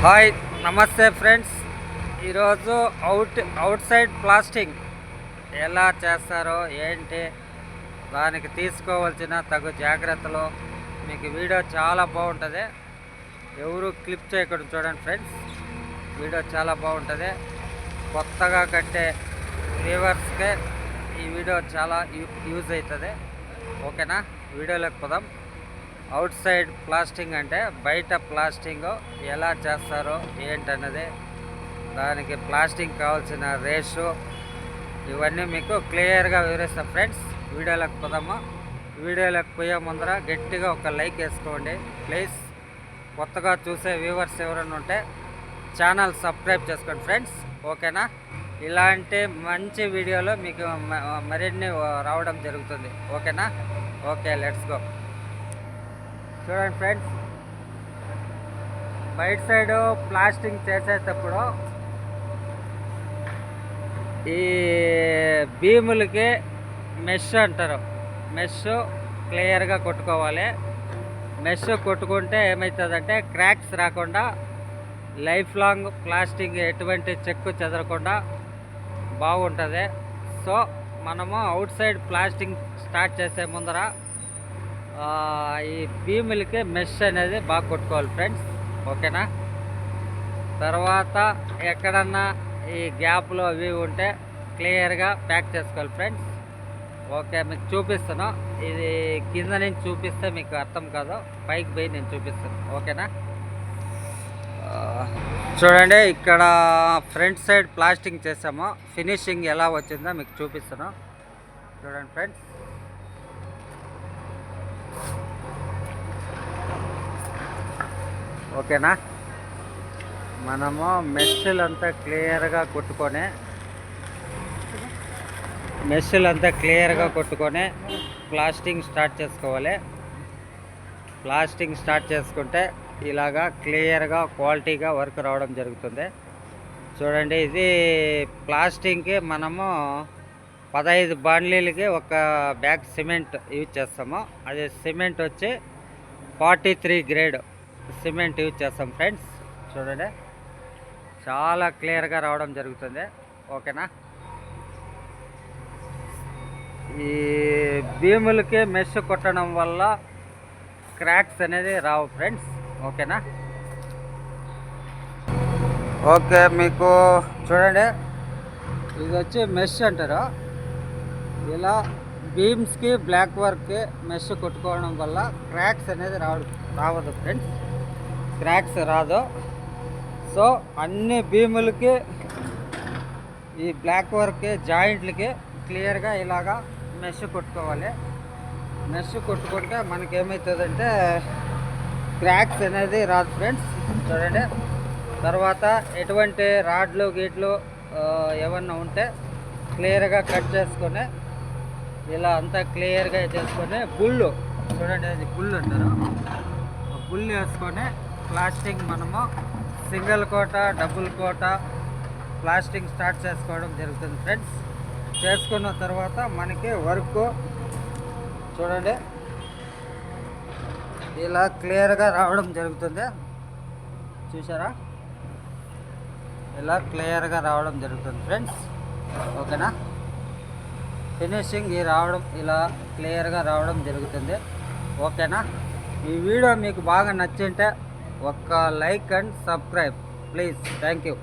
Hi నమస్తే friends. ఈరోజు out side plastering ఎలా చేస్తారో ఏంటి, దానికి తీసుకోవాల్సిన తగు జాగ్రత్తలు మీకు వీడియో చాలా బాగుంటుంది. ఎవరు క్లిప్ చేయకుండా చూడండి ఫ్రెండ్స్, వీడియో చాలా బాగుంటుంది. కొత్తగా కట్టే వ్యూవర్స్కే ఈ వీడియో చాలా యూజ్ అవుతుంది. ఓకేనా, వీడియోలోకి పోదాం. అవుట్ సైడ్ ప్లాస్టింగ్ అంటే బయట ప్లాస్టింగ్ ఎలా చేస్తారో ఏంటన్నది, దానికి ప్లాస్టింగ్ కావాల్సిన రేషు ఇవన్నీ మీకు క్లియర్గా వివరిస్తాం ఫ్రెండ్స్. వీడియోలోకి పోదాము. వీడియోలోకి పోయే ముందర గట్టిగా ఒక లైక్ వేసుకోండి ప్లీజ్. కొత్తగా చూసే వ్యూవర్స్ ఎవరైనా ఉంటే ఛానల్ సబ్స్క్రైబ్ చేసుకోండి ఫ్రెండ్స్. ఓకేనా, ఇలాంటి మంచి వీడియోలు మీకు మరిన్ని రావడం జరుగుతుంది. ఓకేనా, ఓకే లెట్స్ గో. చూడండి ఫ్రెండ్స్, బయట సైడ్ ప్లాస్టింగ్ చేసేటప్పుడు ఈ భీములకి మెష్ అంటారు. మెష్ క్లియర్గా కొట్టుకోవాలి. మెష్ కొట్టుకుంటే ఏమవుతుందంటే క్రాక్స్ రాకుండా, లైఫ్ లాంగ్ ప్లాస్టింగ్ ఎటువంటి చెక్కు చెదరకుండా బాగుంటుంది. సో మనము అవుట్ సైడ్ ప్లాస్టింగ్ స్టార్ట్ చేసే ముందర ఈ భీములకి మెష్ అనేది బాగా కొట్టుకోవాలి ఫ్రెండ్స్. ఓకేనా, తర్వాత ఎక్కడన్నా ఈ గ్యాప్లో అవి ఉంటే క్లియర్గా ప్యాక్ చేసుకోవాలి ఫ్రెండ్స్. ఓకే, మీకు చూపిస్తాను. ఇది కింద నుంచి చూపిస్తే మీకు అర్థం కాదు, పైకి పోయి నేను చూపిస్తాను. ఓకేనా, చూడండి ఇక్కడ ఫ్రంట్ సైడ్ ప్లాస్టింగ్ చేసాము. ఫినిషింగ్ ఎలా వచ్చిందో మీకు చూపిస్తాను. చూడండి ఫ్రెండ్స్, ఓకేనా. మనము మెష్లంతా క్లియర్గా కొట్టుకొని ప్లాస్టింగ్ స్టార్ట్ చేసుకోవాలి. ప్లాస్టింగ్ స్టార్ట్ చేసుకుంటే ఇలాగా క్లియర్గా క్వాలిటీగా వర్క్ రావడం జరుగుతుంది. చూడండి, ఇది ప్లాస్టింగ్కి మనము 15 బాండ్లీలకి ఒక బ్యాగ్ సిమెంట్ యూజ్ చేస్తాము. అది సిమెంట్ వచ్చి 43 గ్రేడ్ సిమెంట్ యూజ్ చేస్తాం ఫ్రెండ్స్. చూడండి, చాలా క్లియర్గా రావడం జరుగుతుంది. ఓకేనా, ఈ భీములకి మెష్ కొట్టడం వల్ల క్రాక్స్ అనేది రావు ఫ్రెండ్స్. ఓకేనా, ఓకే. మీకు చూడండి, ఇది వచ్చి మెష్ అంటారు. ఇలా బీమ్స్కి బ్లాక్ వర్క్కి మెష్ కొట్టుకోవడం వల్ల క్రాక్స్ అనేది రావదు ఫ్రెండ్స్. క్రాక్స్ రాదు. సో అన్ని భీములకి ఈ బ్లాక్ వర్క్కి జాయింట్లకి క్లియర్గా ఇలాగా మెష్ కొట్టుకోవాలి. మెష్ కొట్టుకుంటే మనకేమవుతుందంటే క్రాక్స్ అనేది రాదు ఫ్రెండ్స్. చూడండి, తర్వాత ఎటువంటి రాడ్లు గీట్లు ఏమన్నా ఉంటే క్లియర్గా కట్ చేసుకొని ఇలా అంతా క్లియర్గా చేసుకొని బుళ్ళు, చూడండి అది బుళ్ళు అంటారు, బుళ్ళు వేసుకొని ప్లాస్టింగ్ మనము సింగిల్ కోట డబుల్ కోట ప్లాస్టింగ్ స్టార్ట్ చేసుకోవడం జరుగుతుంది ఫ్రెండ్స్. చేసుకున్న తర్వాత మనకి వర్క్ చూడండి ఇలా క్లియర్గా రావడం జరుగుతుంది. చూసారా, ఇలా క్లియర్గా రావడం జరుగుతుంది ఫ్రెండ్స్. ఓకేనా, ఫినిషింగ్ ఇలా క్లియర్గా రావడం జరుగుతుంది. ఓకేనా, ఈ వీడియో మీకు బాగా నచ్చింటే ఒక్క like and subscribe please. Thank you.